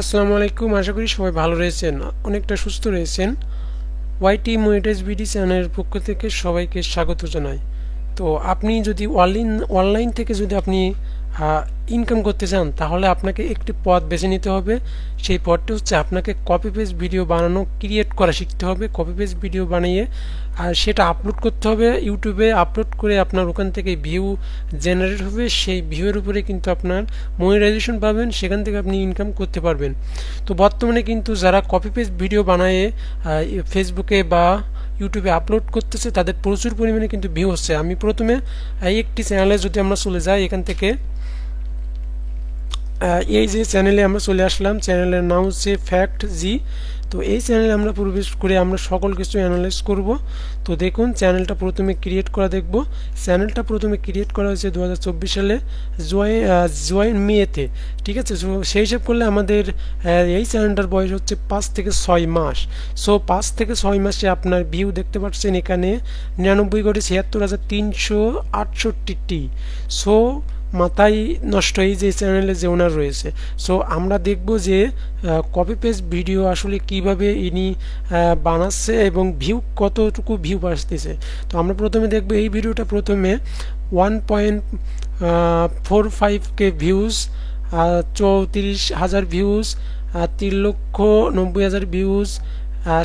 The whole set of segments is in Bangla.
আসসালামু আলাইকুম। আশা করি সবাই ভালো রয়েছেন, অনেকটা সুস্থ রয়েছেন। ওয়াইটি মনিটাইজ বিডি চ্যানেলের পক্ষ থেকে সবাইকে স্বাগত জানাই। তো আপনি যদি অনলাইন থেকে যদি আপনি ইনকাম করতে চান, তাহলে আপনাকে একটি পথ বেছে নিতে হবে। সেই পথটি হচ্ছে আপনাকে কপি পেস্ট ভিডিও বানানো, ক্রিয়েট করা শিখতে হবে। কপি পেস্ট ভিডিও বানিয়ে আর সেটা আপলোড করতে হবে ইউটিউবে। আপলোড করে আপনার ওখান থেকে ভিউ জেনারেট হবে, সেই ভিউয়ের উপরে কিন্তু আপনার মনিটাইজেশন পাবেন, সেখান থেকে আপনি ইনকাম করতে পারবেন। তো বর্তমানে কিন্তু যারা কপি পেস্ট ভিডিও বানায় ফেসবুকে বা ইউটিউবে আপলোড করতেছে, তাদের প্রচুর পরিমাণে কিন্তু ভিউ হচ্ছে। আমি প্রথমে একটি চ্যানেলে যদি আমরা চলে যাই, এখান থেকে এই যে চ্যানেলে আমরা চলে আসলাম, চ্যানেলের নাম হচ্ছে ফ্যাক্ট জি। তো এই চ্যানেলে আমরা প্রবেশ করে আমরা সকল কিছু অ্যানালাইজ করব। তো দেখুন, চ্যানেলটা প্রথমে ক্রিয়েট করা দেখব। চ্যানেলটা প্রথমে ক্রিয়েট করা হয়েছে 2024 সালে জয়েন মেতে, ঠিক আছে। সেই হিসাব করলে আমাদের এই চ্যানেলটার বয়স হচ্ছে 5 থেকে 6 মাস। সো 5 থেকে 6 মাসে আপনার ভিউ দেখতে পাচ্ছেন এখানে 99,76,368টি। সো মাথায় নষ্ট এই যে চ্যানেলে যে ওনার রয়েছে। সো আমরা দেখব যে কপি পেস্ট ভিডিও আসলে কিভাবে ইনি বানাচ্ছে এবং ভিউ কতটুকু ভিউ আসতেছে। তো আমরা প্রথমে দেখব এই ভিডিওটা প্রথমে 1.45K views, 34,000 views, 3,90,000 views,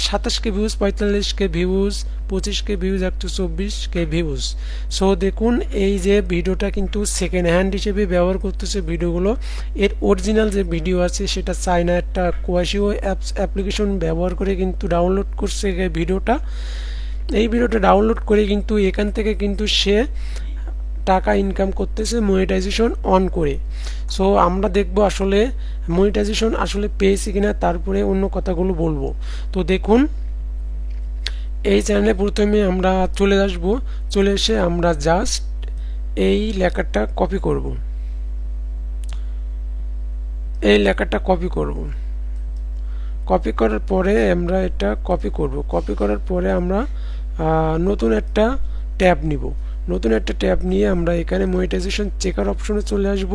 27K views, 45K views, 25K views, 124K views. So দেখুন, এই যে ভিডিওটা কিন্তু সেকেন্ড হ্যান্ড হিসেবে ব্যবহার করতেছে ভিডিওগুলো। এর অরিজিনাল যে ভিডিও আছে সেটা চায়না একটা কোয়াশিও অ্যাপ্লিকেশন ব্যবহার করে কিন্তু ডাউনলোড করছে এই ভিডিওটা। এই ভিডিওটা ডাউনলোড করে কিন্তু এখান থেকে কিন্তু সে টাকা ইনকাম করতেছে মনিটাইজেশন অন করে। সো আমরা দেখব আসলে মনিটাইজেশন আসলে পেয়েছি কিনা, তারপরে অন্য কথাগুলো বলবো। তো দেখুন, এই চ্যানেলে প্রথমে আমরা চলে আসব। চলে এসে আমরা জাস্ট এই লেখাটা কপি করব। এই লেখাটা কপি করব। কপি করার পরে আমরা এটা কপি করব। কপি করার পরে আমরা নতুন একটা ট্যাব নিব। নতুন একটা ট্যাব নিয়ে আমরা এখানে মনিটাইজেশন চেকার অপশনে চলে আসব।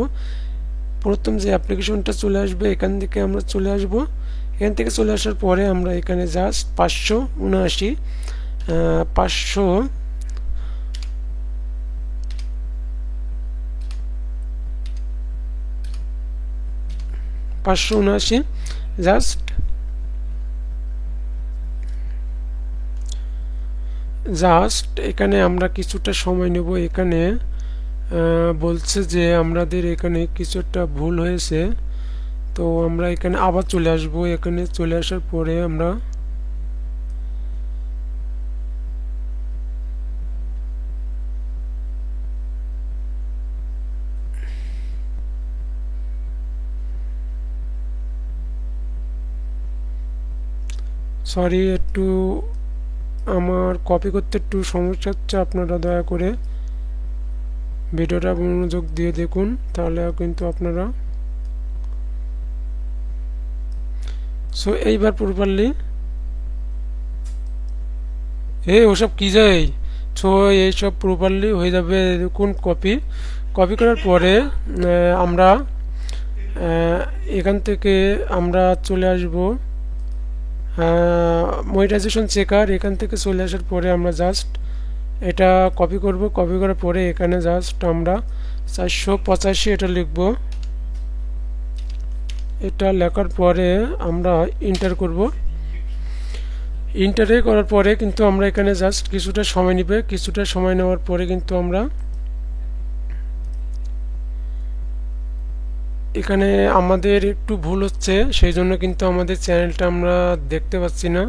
প্রথম যে অ্যাপ্লিকেশনটা চলে আসবে, এখান থেকে আমরা চলে আসব। এখান থেকে চলে আসার পরে আমরা এখানে জাস্ট 579 579 জাস্ট এখানে আমরা কিছুটা সময় নেব। এখানে বলছে যে আমাদের এখানে কিছু একটা ভুল হয়েছে। তো আমরা এখানে আবার চলে আসব। এখানে চলে আসার পরে আমরা সরি, একটু আমার কপি করতে একটু সমস্যা হচ্ছে, আপনারা দয়া করে ভিডিওটা মনোযোগ দিয়ে দেখুন, তাহলে কিন্তু আপনারা। সো এইবার প্রপারলি ওসব কি যায়। সো এইসব প্রপারলি হয়ে যাবে। দেখুন, কপি করার পরে আমরা এখান থেকে আমরা চলে আসব মনিটাইজেশন চেকার। এখান থেকে চলে আসার পরে আমরা জাস্ট এটা কপি করব। কপি করার পরে এখানে জাস্ট আমরা 485 এটা লিখব। এটা লেখার পরে আমরা এন্টার করব। এন্টারে করার পরে কিন্তু আমরা এখানে জাস্ট কিছুটা সময় নেবে। কিছুটা সময় নেওয়ার পরে কিন্তু আমরা এখানে আমাদের একটু ভুল হচ্ছে, সেই জন্য কিন্তু আমাদের চ্যানেলটা আমরা দেখতে পাচ্ছি না।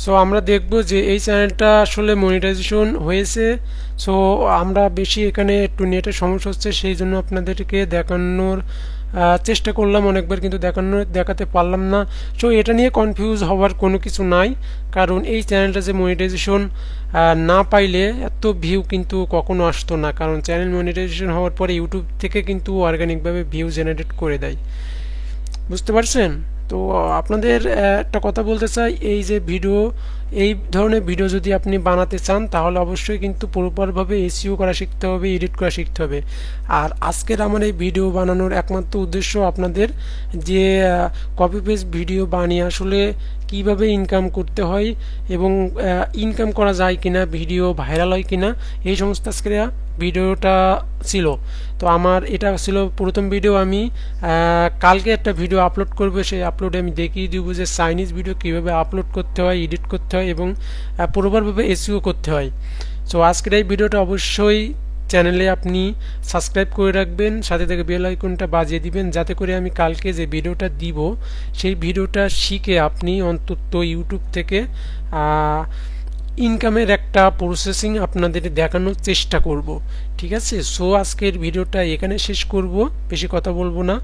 সো আমরা দেখব যে এই চ্যানেলটা আসলে মনিটাইজেশন হয়েছে। সো আমরা বেশি এখানে একটু নেটের সমস্যা হচ্ছে, সেই জন্য আপনাদেরকে দেখানোর চেষ্টা করলাম অনেকবার, কিন্তু দেখাতে পারলাম না। সো এটা নিয়ে কনফিউজ হওয়ার কোনো কিছু নাই, কারণ এই চ্যানেলটা যে মনিটাইজেশন না পাইলে এত ভিউ কিন্তু কখনো আসতো না, কারণ চ্যানেল মনিটাইজেশন হওয়ার পরে ইউটিউব থেকে কিন্তু অর্গানিকভাবে ভিউ জেনারেট করে দেয়। বুঝতে পারছেন? তো আপনাদের একটা কথা বলতে চাই, এই যে ভিডিও, এই ধরনের ভিডিও যদি আপনি বানাতে চান তাহলে অবশ্যই কিন্তু প্রপারভাবে এসইও করা শিখতে হবে, এডিট করা শিখতে হবে। আর আজকের আমার এই ভিডিও বানানোর একমাত্র উদ্দেশ্য আপনাদের যে কপি পেস্ট ভিডিও বানিয়ে আসলে কিভাবে ইনকাম করতে হয় এবং ইনকাম করা যায় কিনা, ভিডিও ভাইরাল হয় কিনা, এই সমস্ত আজকে ভিডিওটা ছিল। তো আমার এটা ছিল প্রথম ভিডিও। আমি কালকে একটা ভিডিও আপলোড করব, সেই আপলোডে আমি দেখিয়ে দিব যে চাইনিজ ভিডিও কীভাবে আপলোড করতে হয়, এডিট করতে হয় এবং প্রপারভাবে এসইও করতে হয়। সো আজকের এই ভিডিওটা অবশ্যই চ্যানেলে আপনি সাবস্ক্রাইব করে রাখবেন, সাথে থেকে বেল আইকনটা বাজিয়ে দিবেন, যাতে করে আমি কালকে যে ভিডিওটা দিব সেই ভিডিওটা শিখে আপনি অন্তত ইউটিউব থেকে ইনকামের একটা প্রসেসিং আপনাদের দেখানোর চেষ্টা করব। ঠিক আছে, সো আজকের ভিডিওটা এখানে শেষ করব, বেশি কথা বলবো না।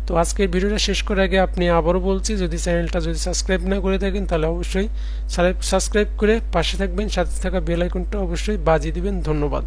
তো আজকের ভিডিওটা শেষ করার আগে আপনি আবারও বলছি, যদি চ্যানেলটা যদি সাবস্ক্রাইব না করে থাকেন তাহলে অবশ্যই সাবস্ক্রাইব করে পাশে থাকবেন, সাথে থাকা বেল আইকনটা অবশ্যই বাজিয়ে দিবেন। ধন্যবাদ।